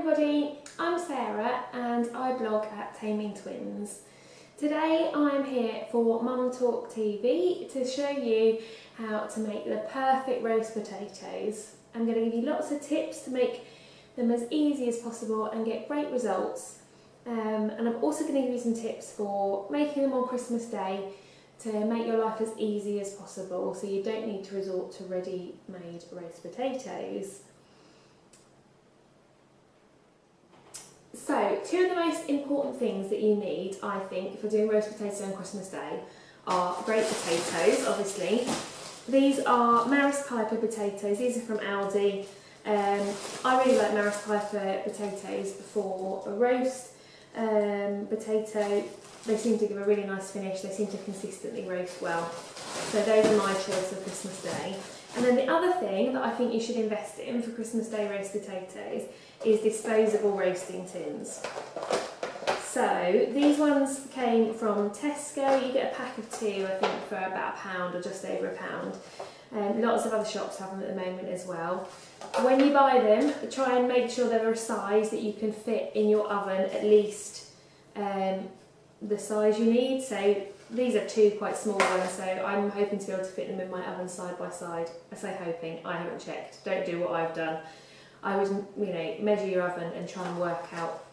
everybody, I'm Sarah and I blog at TamingTwins. Today I'm here for MumTalkTV to show you how to make the perfect roast potatoes. I'm going to give you lots of tips to make them as easy as possible and get great results. And I'm also going to give you some tips for making them on Christmas Day to make your life as easy as possible so you don't need to resort to ready-made roast potatoes. So, two of the most important things that you need, I think, for doing roast potatoes on Christmas Day are great potatoes, obviously. These are Maris Piper potatoes, these are from Aldi. I really like Maris Piper potatoes for a roast potato. They seem to give a really nice finish, they seem to consistently roast well. So those are my choice for Christmas Day. And then the other thing that I think you should invest in for Christmas Day roast potatoes is disposable roasting tins. So these ones came from Tesco. You get a pack of two, I think, for about £1 or just over £1. Lots of other shops have them at the moment as well. When you buy them, try and make sure they're a size that you can fit in your oven, at least the size you need. So these are two quite small ones, so I'm hoping to be able to fit them in my oven side by side. I say hoping, I haven't checked. Don't do what I've done. I would, measure your oven and try and work out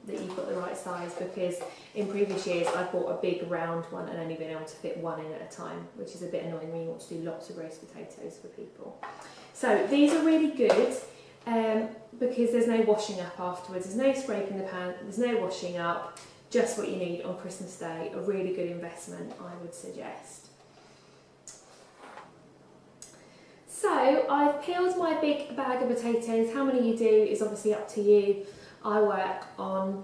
that you've got the right size, because in previous years I've bought a big round one and only been able to fit one in at a time, which is a bit annoying when you want to do lots of roast potatoes for people. So these are really good because there's no washing up afterwards, there's no scraping the pan, there's no washing up, just what you need on Christmas Day. A really good investment, I would suggest. So I've peeled my big bag of potatoes. How many you do is obviously up to you. I work on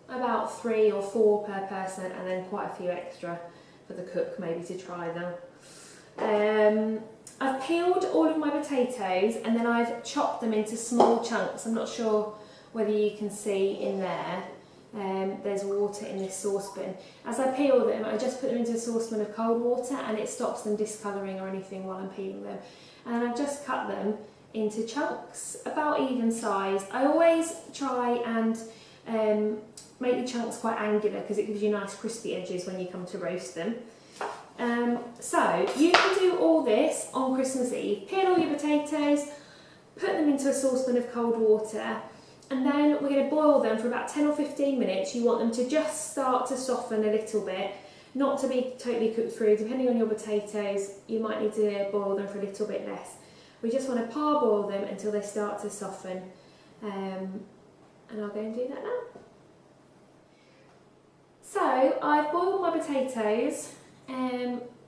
about 3 or 4 per person, and then quite a few extra for the cook maybe to try them. I've peeled all of my potatoes and then I've chopped them into small chunks. I'm not sure whether you can see in there. There's water in this saucepan. As I peel them, I just put them into a saucepan of cold water and it stops them discolouring or anything while I'm peeling them. And I've just cut them into chunks, about even size. I always try and make the chunks quite angular because it gives you nice crispy edges when you come to roast them. So you can do all this on Christmas Eve. Peel all your potatoes, put them into a saucepan of cold water, and then we're going to boil them for about 10 or 15 minutes. You want them to just start to soften a little bit, not to be totally cooked through. Depending on your potatoes, you might need to boil them for a little bit less. We just want to parboil them until they start to soften, and I'll go and do that now. So I've boiled my potatoes.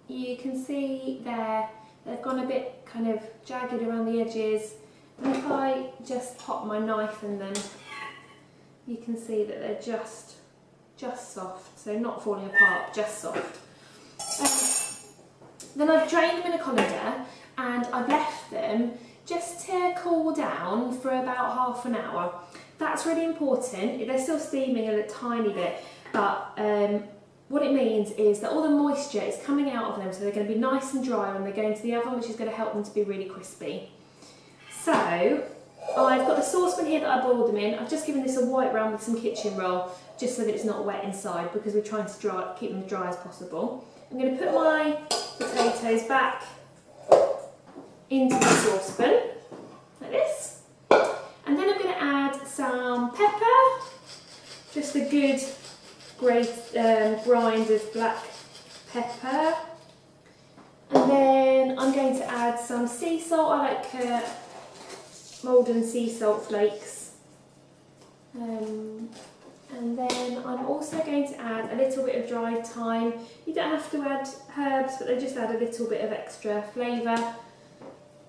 You can see there, they've gone a bit kind of jagged around the edges. And if I just pop my knife in them, you can see that they're just soft, so not falling apart, just soft. Then I've drained them in a colander and I've left them just to cool down for about half an hour. That's really important. They're still steaming a tiny bit, but what it means is that all the moisture is coming out of them, so they're going to be nice and dry when they go into the oven, which is going to help them to be really crispy. So I've got the saucepan here that I boiled them in. I've just given this a wipe round with some kitchen roll, just so that it's not wet inside, because we're trying to keep them as dry as possible. I'm going to put my potatoes back into the saucepan, like this. And then I'm going to add some pepper, just a good grind of black pepper. And then I'm going to add some sea salt. I like Maldon sea salt flakes. And then I'm also going to add a little bit of dried thyme. You don't have to add herbs, but they just add a little bit of extra flavour.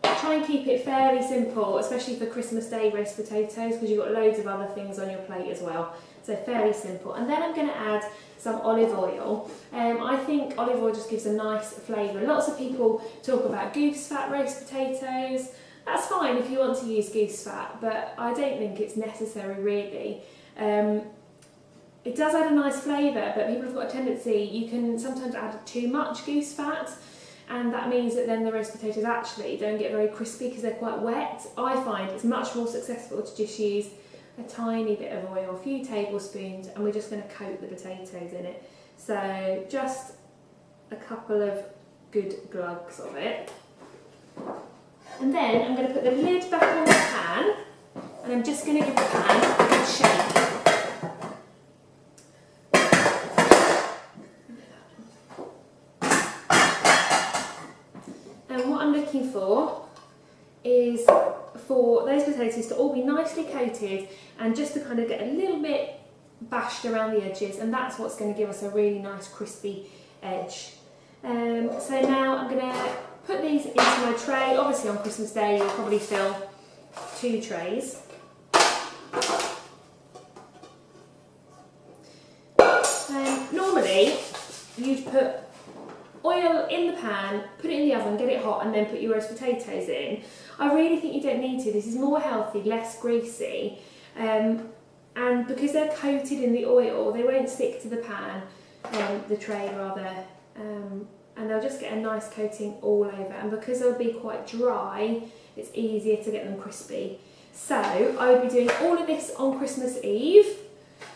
Try and keep it fairly simple, especially for Christmas Day roast potatoes, because you've got loads of other things on your plate as well. So fairly simple. And then I'm going to add some olive oil. I think olive oil just gives a nice flavour. Lots of people talk about goose fat roast potatoes. That's fine if you want to use goose fat, but I don't think it's necessary really. It does add a nice flavour, but people have got a tendency, you can sometimes add too much goose fat, and that means that then the roast potatoes actually don't get very crispy because they're quite wet. I find it's much more successful to just use a tiny bit of oil, a few tablespoons, and we're just going to coat the potatoes in it. So just a couple of good glugs of it. And then I'm going to put the lid back on the pan, and I'm just going to give the pan a good shake. And what I'm looking for is for those potatoes to all be nicely coated and just to kind of get a little bit bashed around the edges, and that's what's going to give us a really nice crispy edge. So now I'm going to put these into my tray. Obviously on Christmas Day you'll probably fill 2 trays. Normally you'd put oil in the pan, put it in the oven, get it hot, and then put your roast potatoes in. I really think you don't need to. This is more healthy, less greasy, and because they're coated in the oil they won't stick to the pan, the tray rather, and they'll just get a nice coating all over, and because they'll be quite dry it's easier to get them crispy. So I would be doing all of this on Christmas Eve,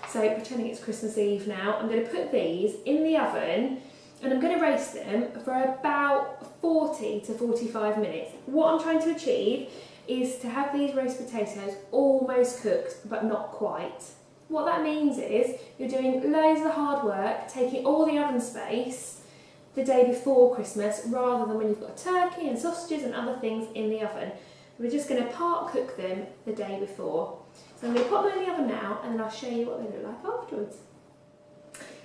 so pretending it's Christmas Eve now. I'm going to put these in the oven and I'm going to roast them for about 40 to 45 minutes. What I'm trying to achieve is to have these roast potatoes almost cooked but not quite. What that means is you're doing loads of the hard work, taking all the oven space the day before Christmas rather than when you've got turkey and sausages and other things in the oven. We're just going to part cook them the day before. So I'm going to pop them in the oven now and then I'll show you what they look like afterwards.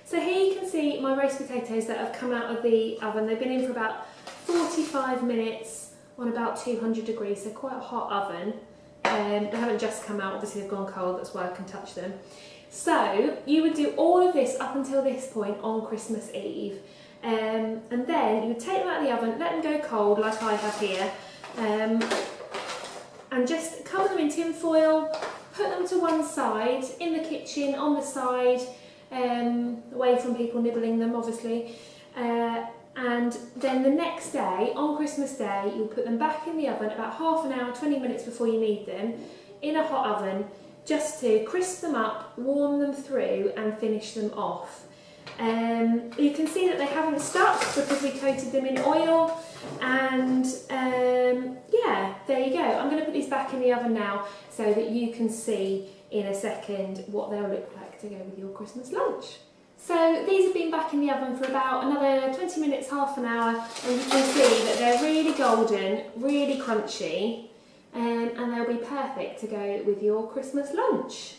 So here you can see my roast potatoes that have come out of the oven. They've been in for about 45 minutes on about 200 degrees, so quite a hot oven. They haven't just come out, obviously they've gone cold, that's why I can touch them. So you would do all of this up until this point on Christmas Eve. And then you would take them out of the oven, let them go cold like I have here, and just cover them in tin foil, put them to one side, in the kitchen, on the side, away from people nibbling them obviously, and then the next day, on Christmas Day, you'll put them back in the oven about half an hour, 20 minutes before you need them, in a hot oven, just to crisp them up, warm them through and finish them off. You can see that they haven't stuck because we coated them in oil, and yeah, there you go. I'm going to put these back in the oven now so that you can see in a second what they'll look like to go with your Christmas lunch. So these have been back in the oven for about another 20 minutes, half an hour, and you can see that they're really golden, really crunchy, and they'll be perfect to go with your Christmas lunch.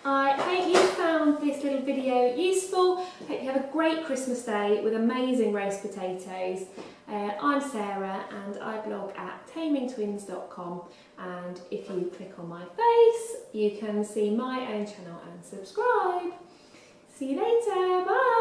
I hope you found this little video useful. I hope you have a great Christmas Day with amazing roast potatoes. I'm Sarah and I blog at TamingTwins.com, and if you click on my face you can see my own channel and subscribe. See you later, bye!